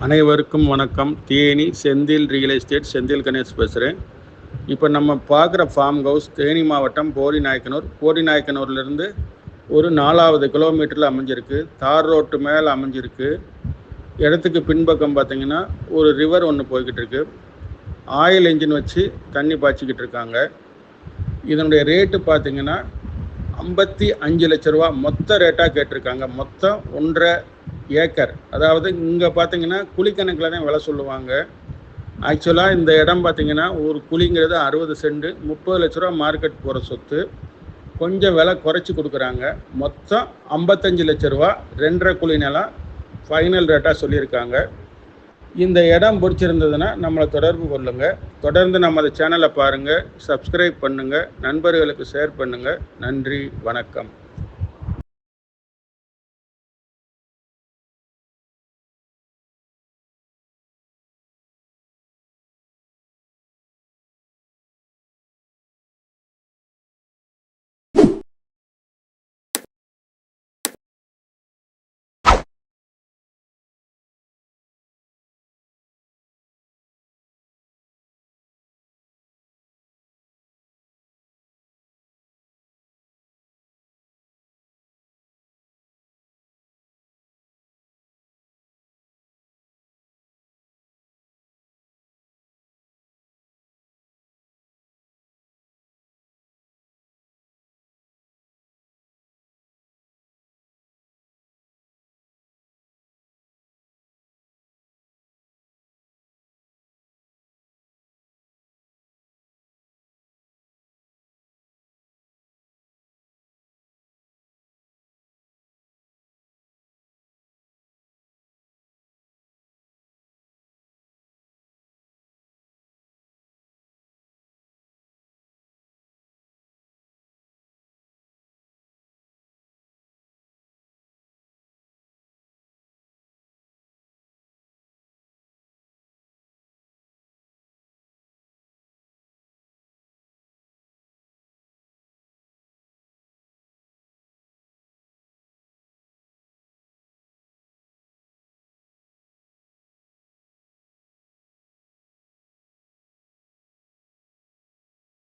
அனைவருக்கும் வணக்கம். Theni Senthil real estate Senthil Ganesh பேசுகிறேன். இப்போ நம்ம பார்க்குற ஃபார்ம் ஹவுஸ் தேனி மாவட்டம் போடிநாயக்கனூர். போடிநாயக்கனூர்லேருந்து ஒரு 4வது கிலோமீட்டரில் அமைஞ்சிருக்கு. தார் ரோட்டு மேலே அமைஞ்சிருக்கு. இடத்துக்கு பின்பக்கம் பார்த்திங்கன்னா ஒரு ரிவர் ஒன்று போய்கிட்டு இருக்கு. ஆயில் என்ஜின் வச்சு தண்ணி பாய்ச்சிக்கிட்டு இருக்காங்க. இதனுடைய ரேட்டு பார்த்திங்கன்னா 55 லட்ச ரூபா மொத்த ரேட்டாக கேட்டிருக்காங்க. மொத்தம் 1.5 ஏக்கர். அதாவது இங்கே பார்த்தீங்கன்னா குழிக்கணக்கில் தான் விலை சொல்லுவாங்க. ஆக்சுவலாக இந்த இடம் பார்த்தீங்கன்னா ஒரு குழிங்கிறது 60 சென்ட், 30 லட்ச ரூபா மார்க்கெட் போகிற சொத்து. கொஞ்சம் விலை குறைச்சி கொடுக்குறாங்க. மொத்தம் 55 லட்ச ரூபா 2.5 குழி நிலம் ஃபைனல் ரேட்டாக சொல்லியிருக்காங்க. இந்த இடம் பிடிச்சிருந்ததுன்னா நம்மளை தொடர்பு கொள்ளுங்கள். தொடர்ந்து நம்ம சேனலை பாருங்கள், சப்ஸ்கிரைப் பண்ணுங்கள், நண்பர்களுக்கு ஷேர் பண்ணுங்கள். நன்றி, வணக்கம்.